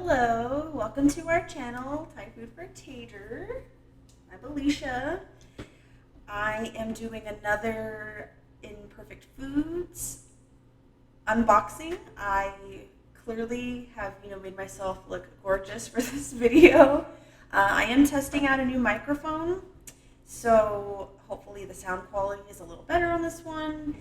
Hello, welcome to our channel, Thai Food for a Tater. I'm Alesha. I am doing another Imperfect Foods unboxing. I clearly have, made myself look gorgeous for this video. I am testing out a new microphone, so hopefully the sound quality is a little better on this one.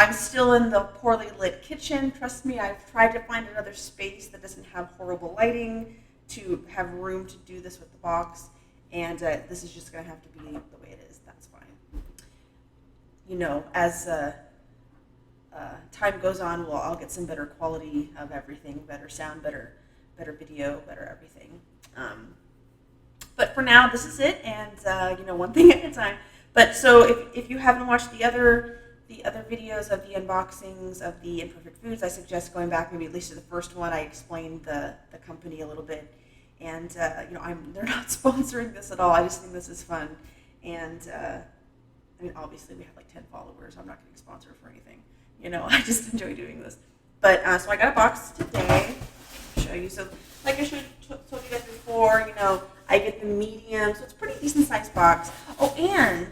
I'm still in the poorly lit kitchen. Trust me, I've tried to find another space that doesn't have horrible lighting to have room to do this with the box. And this is just going to have to be the way it is. That's fine. As time goes on, I'll get some better quality of everything, better sound, better video, better everything. But for now, this is it, and one thing at a time. But so if you haven't watched the other videos of the unboxings of the Imperfect Foods, I suggest going back maybe at least to the first one. I explained the company a little bit, and they're not sponsoring this at all. I just think this is fun, and obviously we have like 10 followers. I'm not getting sponsored for anything. I just enjoy doing this. But so I got a box today. I'll show you. So like I told you guys before, I get the medium, so it's a pretty decent sized box. Oh, and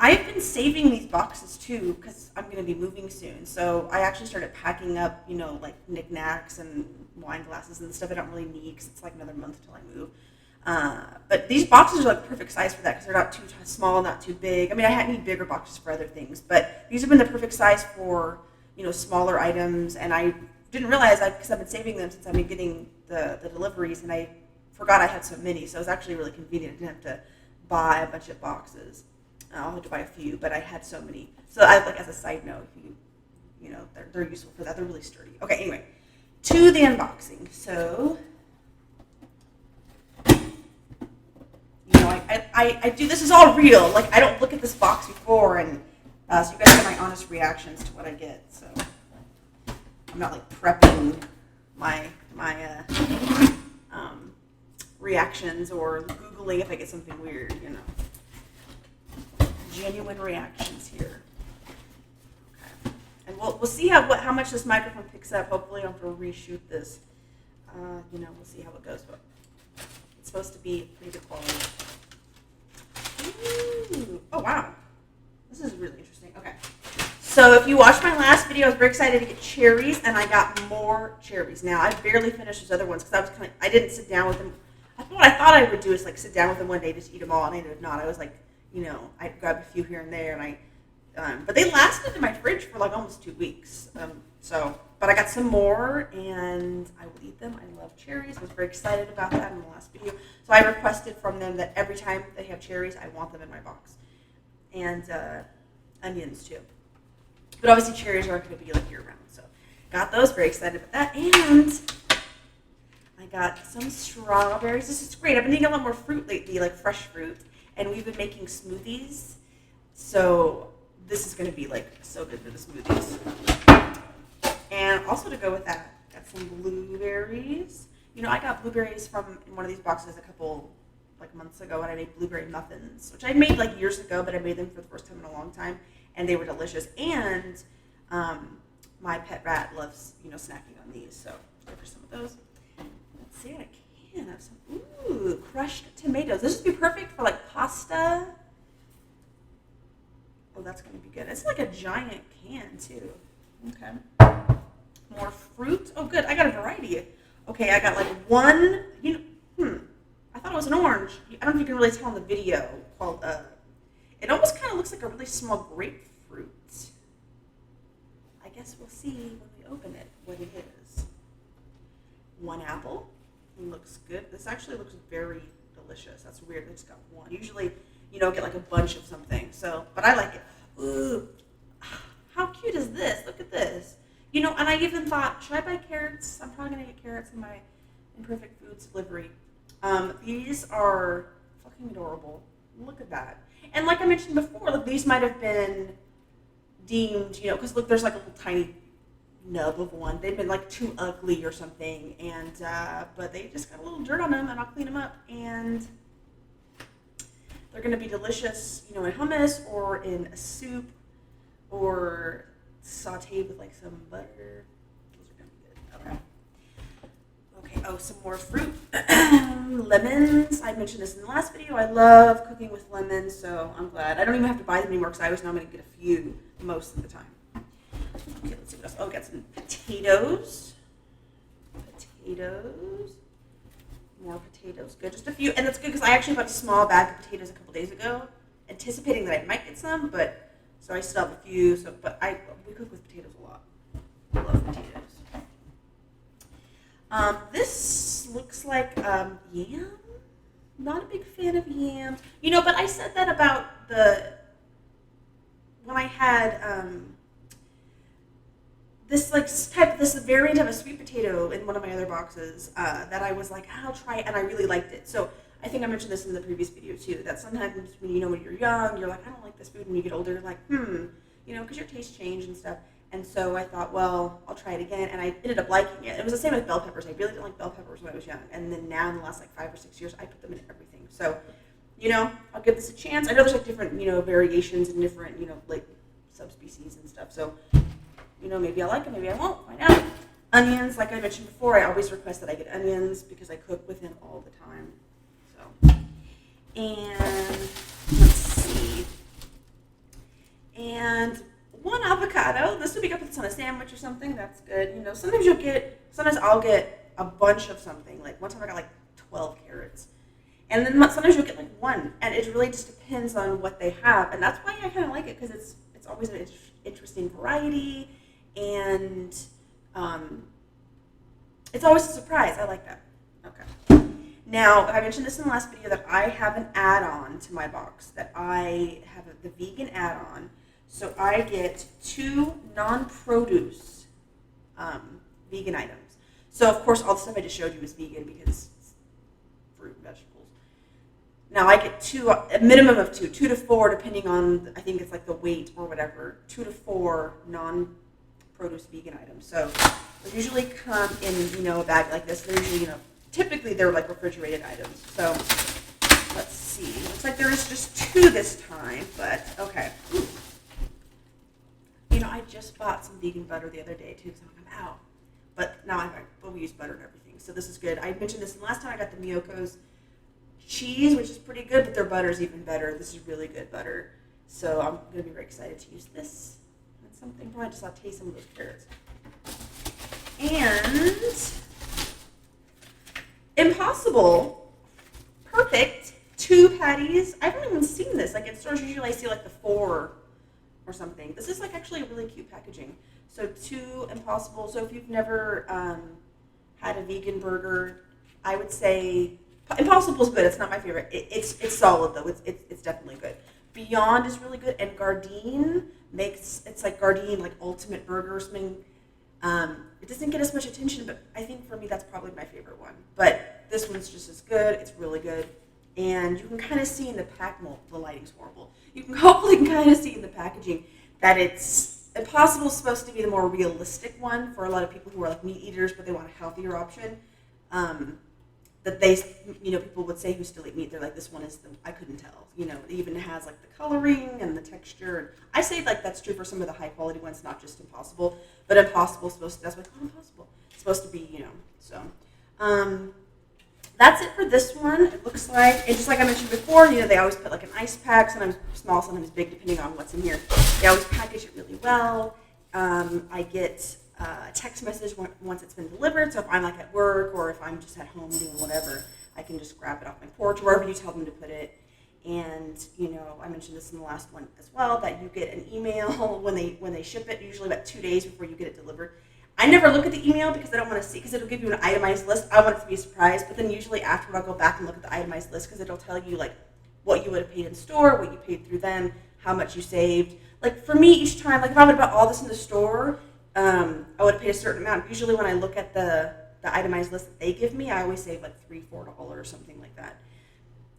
I've been saving these boxes too because I'm going to be moving soon. So I actually started packing up, like knickknacks and wine glasses and stuff I don't really need because it's like another month till I move. But these boxes are like perfect size for that because they're not too small, not too big. I mean, I need bigger boxes for other things, but these have been the perfect size for, smaller items. And I didn't realize because I've been saving them since I've been getting the deliveries, and I forgot I had so many. So it was actually really convenient. I didn't have to buy a bunch of boxes. I'll have to buy a few, but I had so many. So I as a side note, they're useful for that. They're really sturdy. Okay, anyway, to the unboxing. So, I do, this is all real. Like, I don't look at this box before, and so you guys get my honest reactions to what I get. So I'm not like prepping my reactions or Googling if I get something weird, Genuine reactions here. Okay. And we'll see how much this microphone picks up. Hopefully I don't have to reshoot this. We'll see how it goes. But it's supposed to be pretty good quality. Ooh. Oh, wow. This is really interesting. Okay. So if you watched my last video, I was very excited to get cherries, and I got more cherries. Now, I barely finished those other ones because I didn't sit down with them. What I thought I would do is like sit down with them one day, just eat them all, and I did not. I was like, I grabbed a few here and there, and but they lasted in my fridge for like almost 2 weeks. But I got some more, and I will eat them. I love cherries. I was very excited about that in the last video. So I requested from them that every time they have cherries, I want them in my box, and onions too. But obviously, cherries aren't going to be like year round. So got those. Very excited about that, and I got some strawberries. This is great. I've been eating a lot more fruit lately, like fresh fruit. And we've been making smoothies, so this is going to be like so good for the smoothies. And also to go with that, got some blueberries. I got blueberries from in one of these boxes a couple like months ago, and I made blueberry muffins, which I made like years ago, but I made them for the first time in a long time, and they were delicious. And my pet rat loves snacking on these, so go for some of those. Let's see what I can have some. Ooh, crushed tomatoes. This would be perfect for like pasta. Oh, that's going to be good. It's like a giant can too. Okay. More fruit. Oh, good. I got a variety. Okay, I got like one. I thought it was an orange. I don't know if you can really tell in the video. Called it almost kind of looks like a really small grapefruit. I guess we'll see when we open it what it is. One apple. Looks good. This actually looks very delicious. That's weird. It's got one. Usually, get like a bunch of something. So, but I like it. Ooh, how cute is this? Look at this. And I even thought, should I buy carrots? I'm probably gonna get carrots in my Imperfect Foods delivery. These are fucking adorable. Look at that. And like I mentioned before, like these might have been deemed, because look, there's like a little tiny nub of one. They've been like too ugly or something, and but they just got a little dirt on them, and I'll clean them up, and they're going to be delicious, in hummus or in a soup or sauteed with like some butter. Those are going to be good. Okay. Oh, some more fruit. Lemons. I mentioned this in the last video. I love cooking with lemons, so I'm glad. I don't even have to buy them anymore because I always know I'm going to get a few most of the time. Okay, let's see what else. Oh, we got some potatoes. More potatoes. Good. Just a few. And that's good because I actually bought a small bag of potatoes a couple days ago, anticipating that I might get some, but so I still have a few. So, but we cook with potatoes a lot. I love potatoes. This looks like yam. Not a big fan of yams. But I said that about when I had this variant of a sweet potato in one of my other boxes that I was like, I'll try it, and I really liked it. So I think I mentioned this in the previous video too, that sometimes when you're young, you're like, I don't like this food, and when you get older, you're like, because your tastes change and stuff. And so I thought, well, I'll try it again, and I ended up liking it. It was the same with bell peppers. I really didn't like bell peppers when I was young, and then now in the last 5 or 6 years, I put them in everything. So, I'll give this a chance. I know there's different, variations and different, subspecies and stuff. So, maybe I like it, maybe I won't. Find out. Onions, like I mentioned before, I always request that I get onions because I cook with them all the time. So, and let's see. And one avocado. This would be good if it's on a sandwich or something. That's good. Sometimes I'll get a bunch of something. Like one time I got 12 carrots. And then sometimes you'll get one. And it really just depends on what they have. And that's why I kind of like it, because it's always an interesting variety. And it's always a surprise. I like that. Okay. Now, I mentioned this in the last video that I have an add-on to my box. That I have the vegan add-on. So I get 2 non-produce vegan items. So, of course, all the stuff I just showed you is vegan because it's fruit and vegetables. Now, I get a minimum of 2 to 4, depending on, I think it's the weight or whatever, 2 to 4 non-produce vegan items. So they usually come in, a bag like this. They're usually, typically they're refrigerated items. So let's see. Looks like there is just 2 this time, but okay. Ooh. I just bought some vegan butter the other day, too, so I'm out. But now we use butter and everything, so this is good. I mentioned this last time I got the Miyoko's cheese, which is pretty good, but their butter is even better. This is really good butter. So I'm going to be very excited to use this. That's something. Probably just saute some of those carrots. And Impossible Perfect 2 patties. I haven't even seen this. In stores, usually I see the 4 or something. This is actually a really cute packaging. So 2 Impossible. So if you've never had a vegan burger, I would say Impossible is good. It's not my favorite. It's solid though. It's definitely good. Beyond is really good, and Gardein it's Gardein Ultimate Burger or something. It doesn't get as much attention, but I think for me that's probably my favorite one. But this one's just as good. It's really good. And you can kind of see in the the lighting's horrible. You can hopefully kind of see in the packaging that it's Impossible is supposed to be the more realistic one for a lot of people who are meat eaters, but they want a healthier option. That they, people would say who still eat meat, they're like, this one is I couldn't tell. It even has the coloring and the texture. And I say that's true for some of the high quality ones, not just Impossible, but Impossible is supposed to, that's why it's called Impossible. It's supposed to be, so. That's it for this one. It looks like, and just like I mentioned before, they always put an ice pack, sometimes small, sometimes big, depending on what's in here. They always package it really well. I get a text message once it's been delivered, so if I'm at work or if I'm just at home doing whatever, I can just grab it off my porch, wherever you tell them to put it. And, I mentioned this in the last one as well, that you get an email when they ship it, usually about 2 days before you get it delivered. I never look at the email because I don't want to see, because it'll give you an itemized list. I want it to be a surprise, but then usually afterward I'll go back and look at the itemized list because it'll tell you what you would have paid in store, what you paid through them, how much you saved. For me, each time, if I would have bought all this in the store, I would have paid a certain amount. Usually when I look at the itemized list that they give me, I always save $3-4 or something like that,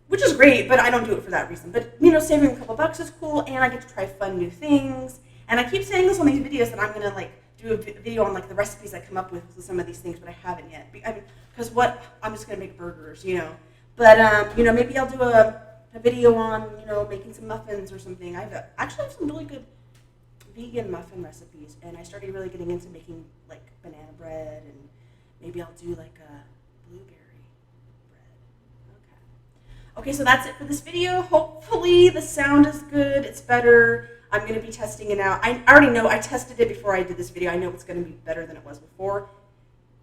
which is great, but I don't do it for that reason. But, saving a couple bucks is cool, and I get to try fun new things. And I keep saying this on these videos that I'm going to do a video on the recipes I come up with some of these things, but I haven't yet. Because I'm just going to make burgers, But, maybe I'll do a video on, making some muffins or something. I actually have some really good vegan muffin recipes, and I started really getting into making banana bread, and maybe I'll do a Okay, so that's it for this video. Hopefully the sound is good. It's better. I'm going to be testing it out. I already know. I tested it before I did this video. I know it's going to be better than it was before.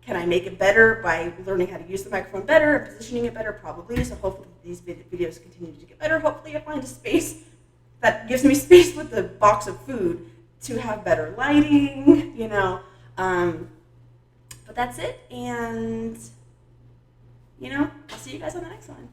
Can I make it better by learning how to use the microphone better and positioning it better? Probably. So hopefully these videos continue to get better. Hopefully I find a space that gives me space with the box of food to have better lighting, you know. But that's it. And, you know, I'll see you guys on the next one.